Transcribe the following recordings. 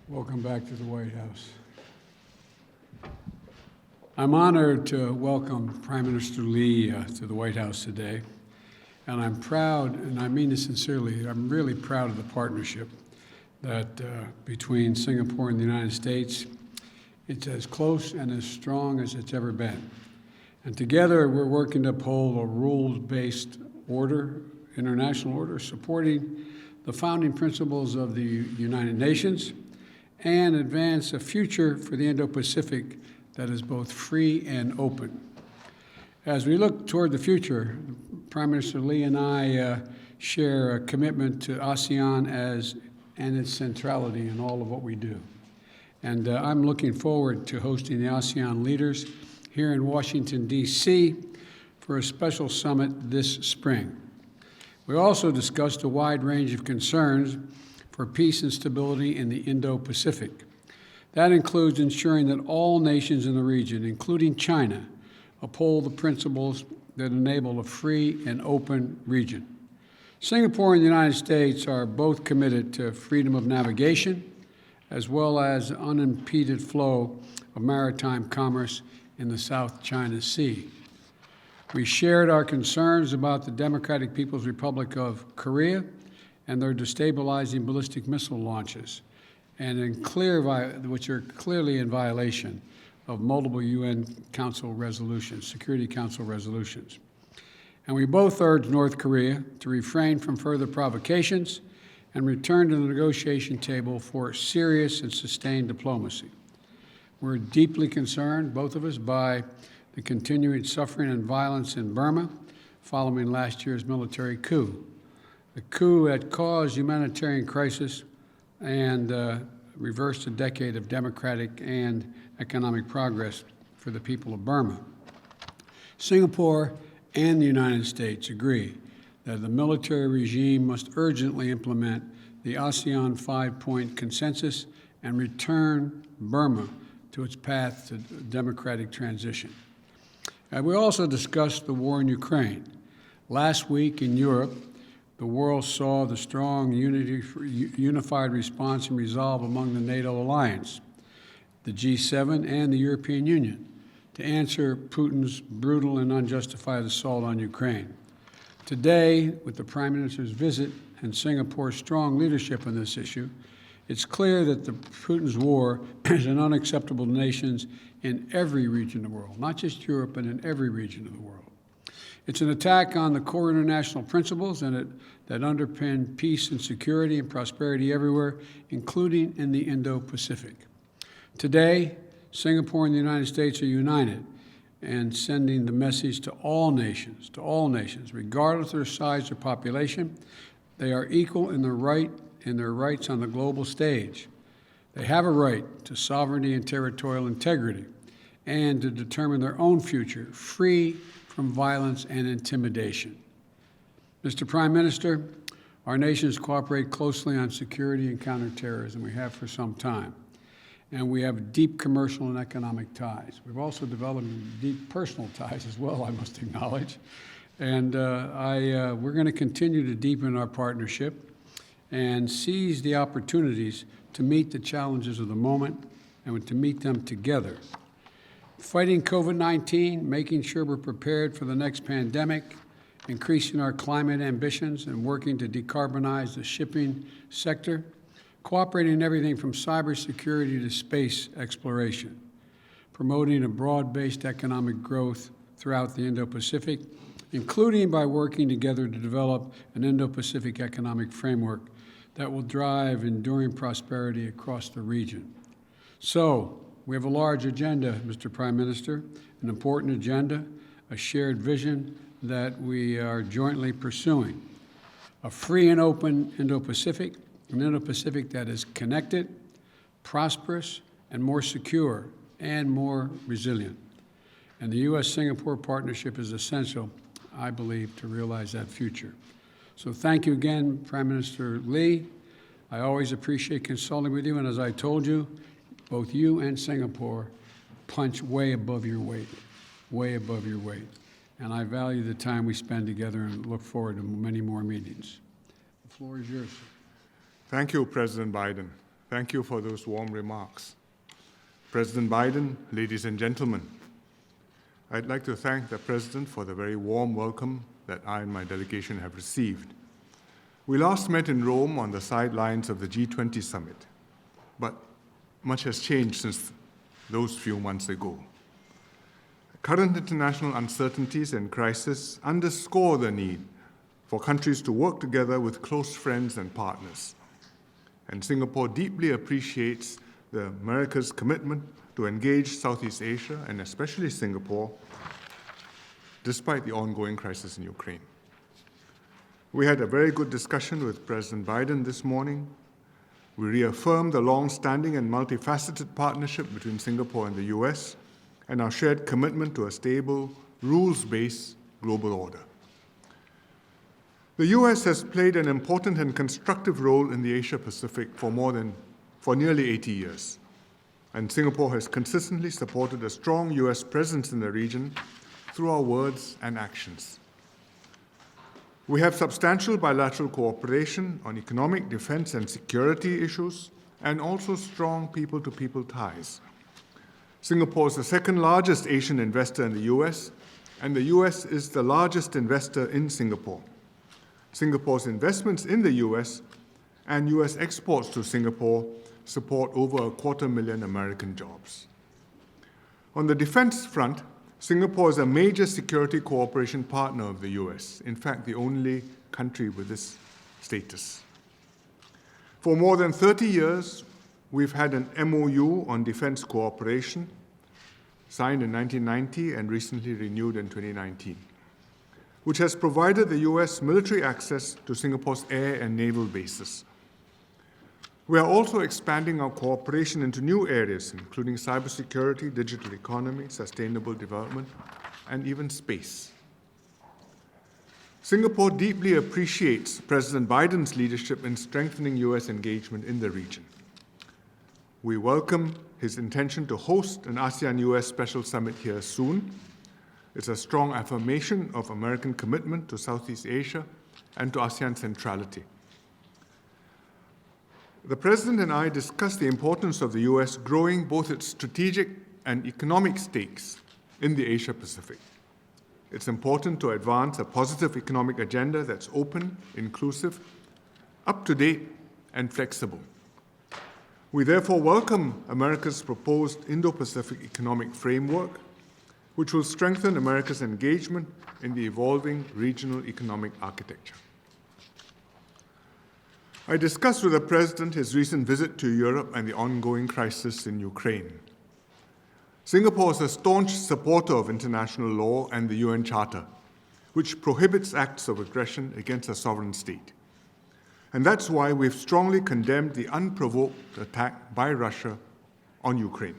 Welcome back to the White House. I'm honored to welcome Prime Minister Lee to the White House today. And I'm proud, and I mean this sincerely, I'm really proud of the partnership that between Singapore and the United States. It's as close and as strong as it's ever been. And together we're working to uphold a rules-based order, international order, supporting the founding principles of the United Nations and advance a future for the Indo-Pacific that is both free and open. As we look toward the future, Prime Minister Lee and I share a commitment to ASEAN and its centrality in all of what we do. And I'm looking forward to hosting the ASEAN leaders here in Washington, D.C. for a special summit this spring. We also discussed a wide range of concerns for peace and stability in the Indo-Pacific. That includes ensuring that all nations in the region, including China, uphold the principles that enable a free and open region. Singapore and the United States are both committed to freedom of navigation, as well as unimpeded flow of maritime commerce in the South China Sea. We shared our concerns about the Democratic People's Republic of Korea and their destabilizing ballistic missile launches, and which are clearly in violation of multiple UN Council resolutions, Security Council resolutions. And we both urged North Korea to refrain from further provocations and return to the negotiation table for serious and sustained diplomacy. We're deeply concerned, both of us, by the continuing suffering and violence in Burma following last year's military coup. The coup had caused humanitarian crisis and reversed a decade of democratic and economic progress for the people of Burma. Singapore and the United States agree that the military regime must urgently implement the ASEAN 5-point consensus and return Burma to its path to democratic transition. We also discussed the war in Ukraine. Last week in Europe, the world saw the strong unified response and resolve among the NATO alliance, the G7, and the European Union to answer Putin's brutal and unjustified assault on Ukraine. Today, with the Prime Minister's visit and Singapore's strong leadership on this issue, it's clear that Putin's war is unacceptable to nations in every region of the world, not just Europe, but in every region of the world. It's an attack on the core international principles that underpin peace and security and prosperity everywhere, including in the Indo-Pacific. Today, Singapore and the United States are united and sending the message to all nations, regardless of their size or population. They are equal in their rights on the global stage. They have a right to sovereignty and territorial integrity and to determine their own future, free from violence and intimidation. Mr. Prime Minister, our nations cooperate closely on security and counterterrorism. We have for some time. And we have deep commercial and economic ties. We've also developed deep personal ties as well, I must acknowledge. And we're going to continue to deepen our partnership and seize the opportunities to meet the challenges of the moment and to meet them together. Fighting COVID-19, making sure we're prepared for the next pandemic, increasing our climate ambitions and working to decarbonize the shipping sector, cooperating in everything from cybersecurity to space exploration, promoting a broad-based economic growth throughout the Indo-Pacific, including by working together to develop an Indo-Pacific economic framework that will drive enduring prosperity across the region. So, we have a large agenda, Mr. Prime Minister, an important agenda, a shared vision that we are jointly pursuing. A free and open Indo-Pacific, an Indo-Pacific that is connected, prosperous, and more secure and more resilient. And the U.S.-Singapore partnership is essential, I believe, to realize that future. So thank you again, Prime Minister Lee. I always appreciate consulting with you, and as I told you, both you and Singapore punch way above your weight, way above your weight. And I value the time we spend together and look forward to many more meetings. The floor is yours. Thank you, President Biden. Thank you for those warm remarks. President Biden, ladies and gentlemen, I'd like to thank the President for the very warm welcome that I and my delegation have received. We last met in Rome on the sidelines of the G20 summit, but much has changed since those few months ago. Current international uncertainties and crises underscore the need for countries to work together with close friends and partners. And Singapore deeply appreciates America's commitment to engage Southeast Asia, and especially Singapore, despite the ongoing crisis in Ukraine. We had a very good discussion with President Biden this morning. We reaffirmed the long-standing and multifaceted partnership between Singapore and the US and our shared commitment to a stable, rules-based global order. The US has played an important and constructive role in the Asia-Pacific for nearly 80 years, and Singapore has consistently supported a strong US presence in the region through our words and actions. We have substantial bilateral cooperation on economic, defense, and security issues, and also strong people-to-people ties. Singapore is the second largest Asian investor in the US, and the US is the largest investor in Singapore. Singapore's investments in the US and US exports to Singapore support over 250,000 American jobs. On the defense front, Singapore is a major security cooperation partner of the US, in fact, the only country with this status. For more than 30 years, we've had an MOU on defense cooperation, signed in 1990 and recently renewed in 2019, which has provided the US military access to Singapore's air and naval bases. We are also expanding our cooperation into new areas, including cybersecurity, digital economy, sustainable development, and even space. Singapore deeply appreciates President Biden's leadership in strengthening US engagement in the region. We welcome his intention to host an ASEAN-US Special Summit here soon. It's a strong affirmation of American commitment to Southeast Asia and to ASEAN centrality. The President and I discussed the importance of the US growing both its strategic and economic stakes in the Asia-Pacific. It's important to advance a positive economic agenda that's open, inclusive, up-to-date, and flexible. We therefore welcome America's proposed Indo-Pacific Economic Framework, which will strengthen America's engagement in the evolving regional economic architecture. I discussed with the President his recent visit to Europe and the ongoing crisis in Ukraine. Singapore is a staunch supporter of international law and the UN Charter, which prohibits acts of aggression against a sovereign state. And that's why we've strongly condemned the unprovoked attack by Russia on Ukraine.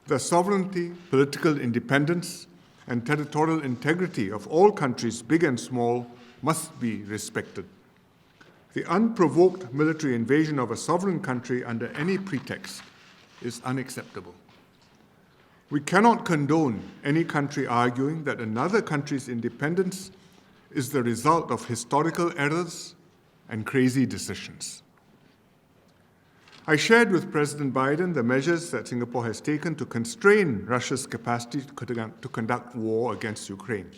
The sovereignty, political independence, and territorial integrity of all countries, big and small, must be respected. The unprovoked military invasion of a sovereign country under any pretext is unacceptable. We cannot condone any country arguing that another country's independence is the result of historical errors and crazy decisions. I shared with President Biden the measures that Singapore has taken to constrain Russia's capacity to conduct war against Ukraine.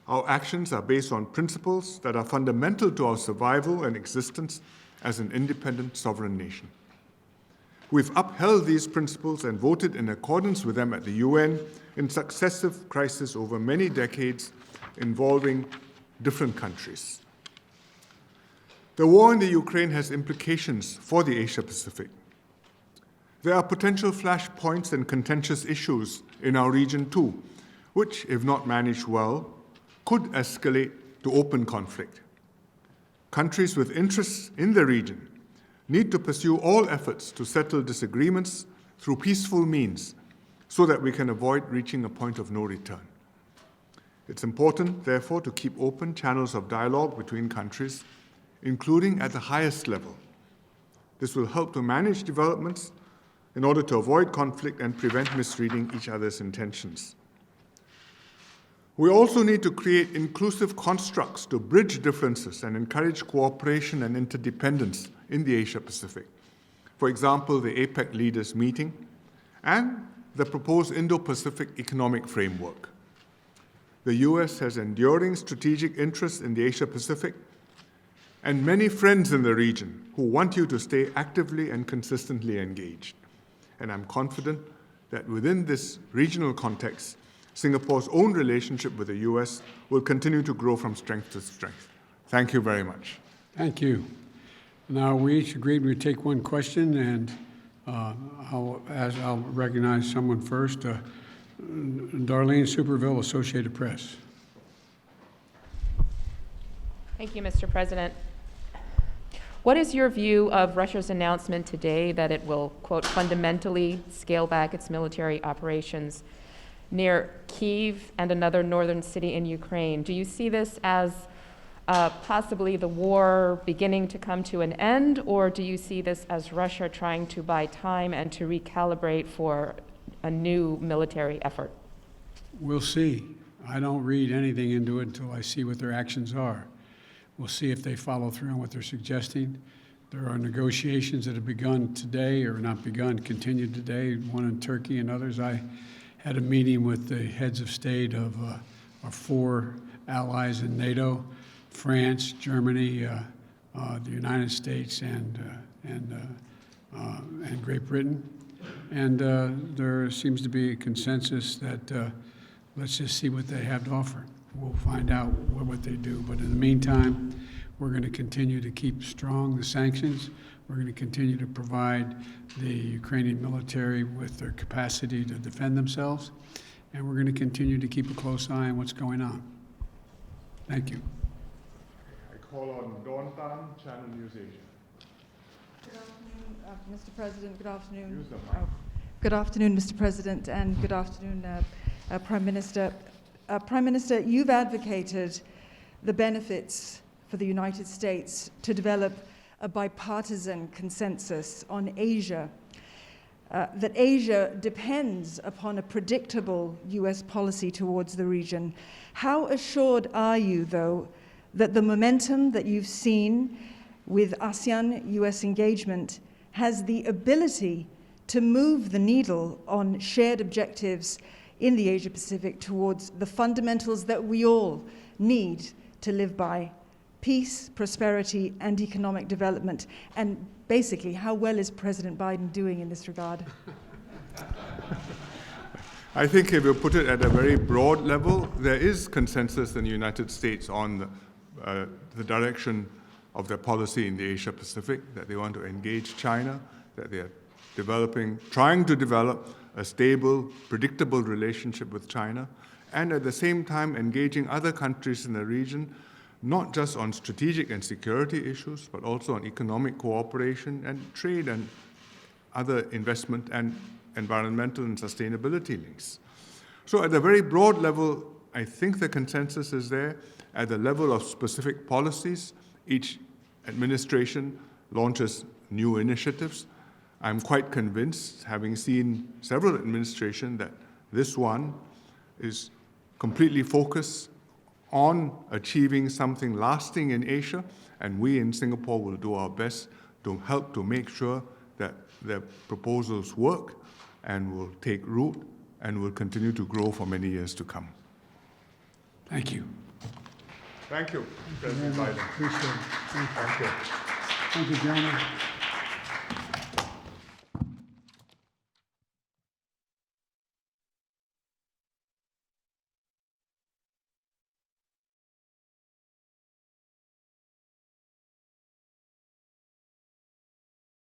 Our actions are based on principles that are fundamental to our survival and existence as an independent sovereign nation. We've upheld these principles and voted in accordance with them at the UN in successive crises over many decades involving different countries. The war in the Ukraine has implications for the Asia-Pacific. There are potential flashpoints and contentious issues in our region too, which, if not managed well, could escalate to open conflict. Countries with interests in the region need to pursue all efforts to settle disagreements through peaceful means so that we can avoid reaching a point of no return. It's important, therefore, to keep open channels of dialogue between countries, including at the highest level. This will help to manage developments in order to avoid conflict and prevent misreading each other's intentions. We also need to create inclusive constructs to bridge differences and encourage cooperation and interdependence in the Asia-Pacific. for example, the APEC leaders meeting and the proposed Indo-Pacific Economic Framework. The US has enduring strategic interests in the Asia-Pacific and many friends in the region who want you to stay actively and consistently engaged. And I'm confident that within this regional context, Singapore's own relationship with the US will continue to grow from strength to strength. Thank you very much. Thank you. Now, we each agreed we'd take one question, and I'll recognize someone first. Darlene Superville, Associated Press. Thank you, Mr. President. What is your view of Russia's announcement today that it will, quote, fundamentally scale back its military operations near Kyiv and another northern city in Ukraine? Do you see this as possibly the war beginning to come to an end, or do you see this as Russia trying to buy time and to recalibrate for a new military effort? We'll see. I don't read anything into it until I see what their actions are. We'll see if they follow through on what they're suggesting. There are negotiations that have begun today, or not begun, continued today, one in Turkey and others. I had a meeting with the heads of state of our 4 allies in NATO, France, Germany, the United States, and Great Britain. And there seems to be a consensus that let's just see what they have to offer. We'll find out what they do. But in the meantime, we're going to continue to keep strong the sanctions. We're going to continue to provide the Ukrainian military with their capacity to defend themselves. And we're going to continue to keep a close eye on what's going on. Thank you. I call on Dawn Tan, Channel News Asia. Good afternoon, Mr. President. Good afternoon. Use the mic. Good afternoon, Mr. President, and good afternoon, Prime Minister. Prime Minister, you've advocated the benefits for the United States to develop a bipartisan consensus on Asia, that Asia depends upon a predictable US policy towards the region. How assured are you, though, that the momentum that you've seen with ASEAN-US engagement has the ability to move the needle on shared objectives in the Asia-Pacific towards the fundamentals that we all need to live by: peace, prosperity, and economic development? And basically, how well is President Biden doing in this regard? I think if you put it at a very broad level, there is consensus in the United States on the direction of their policy in the Asia-Pacific, that they want to engage China, that they are trying to develop a stable, predictable relationship with China, and at the same time engaging other countries in the region, not just on strategic and security issues, but also on economic cooperation and trade and other investment and environmental and sustainability links. So at a very broad level, I think the consensus is there. At the level of specific policies, each administration launches new initiatives. I'm quite convinced, having seen several administrations, that this one is completely focused on achieving something lasting in Asia, and we in Singapore will do our best to help to make sure that their proposals work and will take root and will continue to grow for many years to come. Thank you. Thank you, President Biden. Appreciate it. Thank you. Thank you. Thank you, gentlemen.